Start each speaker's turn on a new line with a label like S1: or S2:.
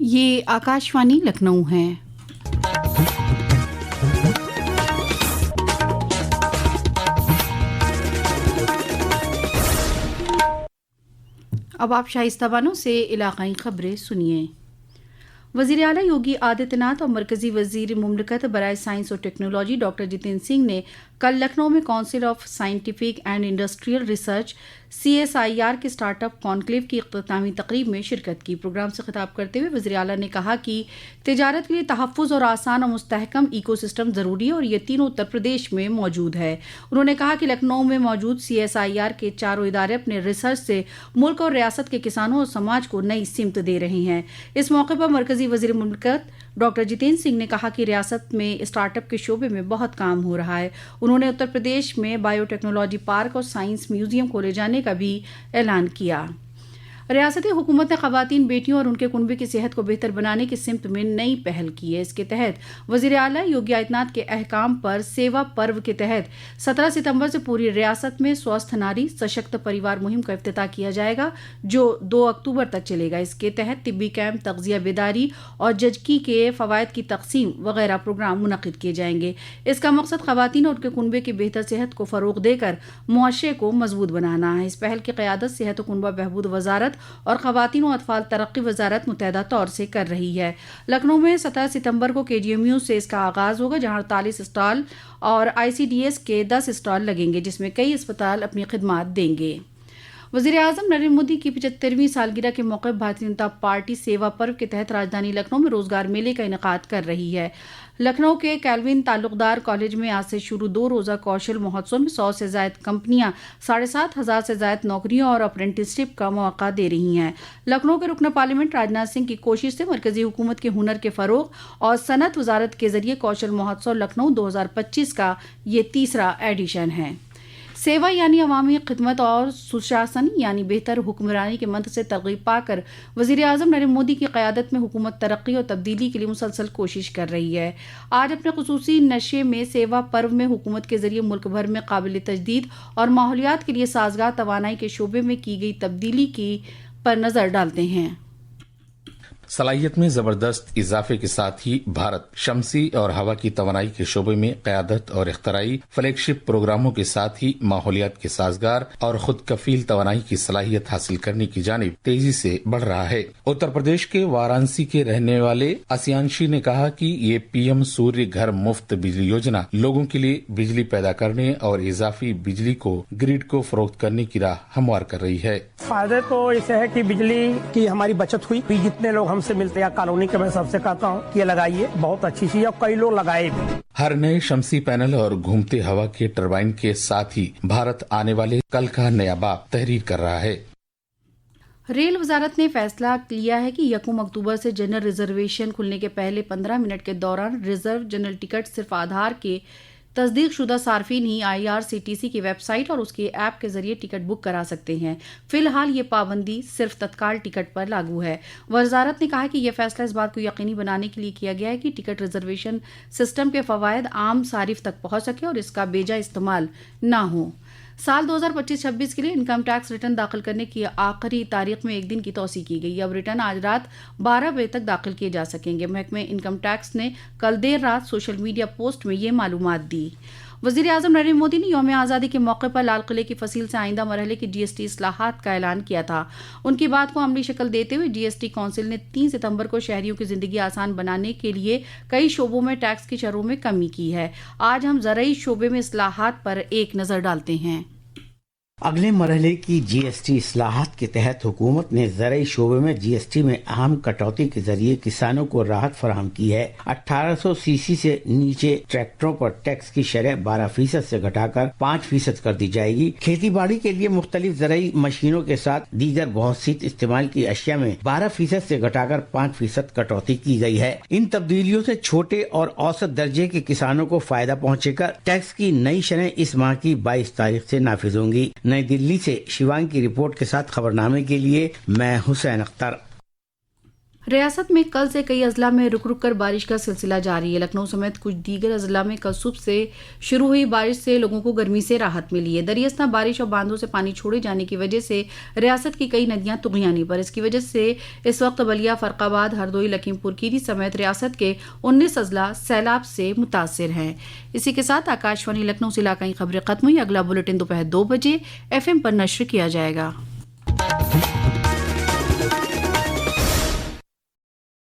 S1: یہ آکاشوانی لکھنؤ ہے۔ اب آپ شائستہ بانو سے علاقائی خبریں سنیے۔ وزیر اعلیٰ یوگی آدتیہ ناتھ اور مرکزی وزیر مملکت برائے سائنس اور ٹیکنالوجی ڈاکٹر جتیندر سنگھ نے کل لکھنؤ میں council of scientific and industrial research CSIR کے اسٹارٹ اپ کانکلیو کی اختتامی تقریب میں شرکت کی۔ پروگرام سے خطاب کرتے ہوئے وزیر اعلیٰ نے کہا کہ تجارت کے لیے تحفظ اور آسان اور مستحکم ایکو سسٹم ضروری ہے اور یہ تینوں اتر پردیش میں موجود ہے۔ انہوں نے کہا کہ لکھنؤ میں موجود CSIR کے چاروں ادارے اپنے ریسرچ سے ملک اور ریاست کے کسانوں اور سماج کو نئی سمت دے رہے ہیں۔ اس موقع پر مرکزی وزیر مملکت ڈاکٹر جتیندر سنگھ نے کہا کہ ریاست میں اسٹارٹ اپ کے شعبے میں بہت کام ہو رہا ہے۔ انہوں نے اتر پردیش میں بایو ٹیکنالوجی پارک اور سائنس میوزیم کھولے جانے کا بھی اعلان کیا۔ ریاستی حکومت نے خواتین، بیٹیوں اور ان کے کنبے کی صحت کو بہتر بنانے کی سمت میں نئی پہل کی ہے۔ اس کے تحت وزیر اعلیٰ یوگی آدتیہ ناتھ کے احکام پر سیوا پرو کے تحت 17 ستمبر سے پوری ریاست میں سوستھ ناری سشکت پریوار مہم کا افتتاح کیا جائے گا جو 2 اکتوبر تک چلے گا۔ اس کے تحت طبی کیمپ، تغذیہ بیداری اور جچگی کے فوائد کی تقسیم وغیرہ پروگرام منعقد کیے جائیں گے۔ اس کا مقصد خواتین اور ان کے کنبے کی بہتر صحت کو فروغ دے کر معاشرے کو مضبوط بنانا ہے۔ اس پہل کی قیادت صحت و کنبہ بہبود وزارت اور خواتین و اطفال ترقی وزارت متحدہ طور سے کر رہی ہے۔ لکھنؤ میں 17 ستمبر کو KGMU سے اس کا آغاز ہوگا جہاں 48 اسٹال اور ICDS کے 10 اسٹال لگیں گے جس میں کئی اسپتال اپنی خدمات دیں گے۔ وزیر اعظم نریندر مودی کی 75ویں سالگرہ کے موقع بھارتیہ جنتا پارٹی سیوا پرو کے تحت راجدھانی لکھنؤ میں روزگار میلے کا انعقاد کر رہی ہے۔ لکھنؤ کے کیلوین تعلقدار کالج میں آج سے شروع 2 روزہ کوشل مہوتسو میں 100 سے زائد کمپنیاں 7,500 سے زائد نوکریوں اور اپرنٹسشپ کا مواقع دے رہی ہیں۔ لکھنؤ کے رکن پارلیمنٹ راجناتھ سنگھ کی کوشش سے مرکزی حکومت کے ہنر کے فروغ اور صنعت وزارت کے ذریعے کوشل مہوتسو لکھنؤ 2025 کا یہ تیسرا ایڈیشن ہے۔ سیوا یعنی عوامی خدمت اور سشاسن یعنی بہتر حکمرانی کے منتر سے ترغیب پا کر وزیر اعظم نریندر مودی کی قیادت میں حکومت ترقی اور تبدیلی کے لیے مسلسل کوشش کر رہی ہے۔ آج اپنے خصوصی نشے میں سیوا پرو میں حکومت کے ذریعے ملک بھر میں قابل تجدید اور ماحولیات کے لیے سازگار توانائی کے شعبے میں کی گئی تبدیلی کی پر نظر ڈالتے ہیں۔
S2: صلاحیت میں زبردست اضافے کے ساتھ ہی بھارت شمسی اور ہوا کی توانائی کے شعبے میں قیادت اور اختراعی فلیگ شپ پروگراموں کے ساتھ ہی ماحولیات کے سازگار اور خود کفیل توانائی کی صلاحیت حاصل کرنے کی جانب تیزی سے بڑھ رہا ہے۔ اتر پردیش کے وارانسی کے رہنے والے اسیانشی نے کہا کہ یہ PM سوریہ گھر مفت بجلی یوجنا لوگوں کے لیے بجلی پیدا کرنے اور اضافی بجلی کو گریڈ کو فروخت کرنے کی راہ ہموار کر رہی ہے۔
S3: فائدے تو اسے ہے کہ بجلی کی ہماری بچت ہوئی، جتنے لوگ ہم سے ملتے ہیں کالونی کے، میں سب سے کہتا ہوں کہ یہ لگائیے، بہت اچھی چیز ہے اور کئی لوگ لگائے بھی۔
S2: ہر نئے شمسی پینل اور گھومتے ہوا کے ٹربائن کے ساتھ ہی بھارت آنے والے کل کا نیا باب تحریر کر رہا ہے۔
S1: ریل وزارت نے فیصلہ لیا ہے کہ 1 اکتوبر سے جنرل ریزرویشن کھلنے کے پہلے 15 منٹ کے دوران ریزرو جنرل ٹکٹ صرف آدھار کے تصدیق شدہ صارفین ہی IRCTC کی ویب سائٹ اور اس کے ایپ کے ذریعے ٹکٹ بک کرا سکتے ہیں۔ فی الحال یہ پابندی صرف تتکال ٹکٹ پر لاگو ہے۔ وزارت نے کہا کہ یہ فیصلہ اس بات کو یقینی بنانے کے لیے کیا گیا ہے کہ ٹکٹ ریزرویشن سسٹم کے فوائد عام صارف تک پہنچ سکے اور اس کا بیجا استعمال نہ ہو۔ سال 2025-26 کے لیے انکم ٹیکس ریٹرن داخل کرنے کی آخری تاریخ میں 1 دن کی توسیع کی گئی۔ اب ریٹرن آج رات 12 بجے تک داخل کیے جا سکیں گے۔ محکمہ انکم ٹیکس نے کل دیر رات سوشل میڈیا پوسٹ میں یہ معلومات دی۔ وزیر اعظم نریندر مودی نے یوم آزادی کے موقع پر لال قلعے کی فصیل سے آئندہ مرحلے کی GST اصلاحات کا اعلان کیا تھا۔ ان کی بات کو عملی شکل دیتے ہوئے GST کونسل نے 3 ستمبر کو شہریوں کی زندگی آسان بنانے کے لیے کئی شعبوں میں ٹیکس کی شرحوں میں کمی کی ہے۔ آج ہم زرعی شعبے میں اصلاحات پر ایک نظر ڈالتے ہیں۔
S4: اگلے مرحلے کی GST اصلاحات کے تحت حکومت نے زرعی شعبے میں GST میں اہم کٹوتی کے ذریعے کسانوں کو راحت فراہم کی ہے۔ 1800 cc سے نیچے ٹریکٹروں پر ٹیکس کی شرح 12% سے گھٹا کر 5% کر دی جائے گی۔ کھیتی باڑی کے لیے مختلف زرعی مشینوں کے ساتھ دیگر بہت سی استعمال کی اشیاء میں 12% سے گھٹا کر 5% کٹوتی کی گئی ہے۔ ان تبدیلیوں سے چھوٹے اور اوسط درجے کے کسانوں کو فائدہ پہنچے گا۔ ٹیکس کی نئی شرح اس ماہ کی 22 تاریخ سے نافذ ہوں گی۔ نئی دلی سے شیوانگ کی رپورٹ کے ساتھ خبرنامے کے لیے میں حسین اختر۔
S1: ریاست میں کل سے کئی اضلاع میں رک رک کر بارش کا سلسلہ جاری ہے۔ لکھنؤ سمیت کچھ دیگر اضلاع میں کل صبح سے شروع ہوئی بارش سے لوگوں کو گرمی سے راحت ملی ہے۔ دریاستہ بارش اور باندھوں سے پانی چھوڑے جانے کی وجہ سے ریاست کی کئی ندیاں طغیانی پر۔ اس کی وجہ سے اس وقت بلیا، فرق آباد، ہردوئی، لکھیم پور کیری سمیت ریاست کے 19 اضلاع سیلاب سے متاثر ہیں۔ اسی کے ساتھ آکاشوانی لکھنؤ سے علاقائی خبریں ختم ہوئی۔ اگلا بلیٹن دوپہر 2 بجے FM پر نشر کیا جائے گا۔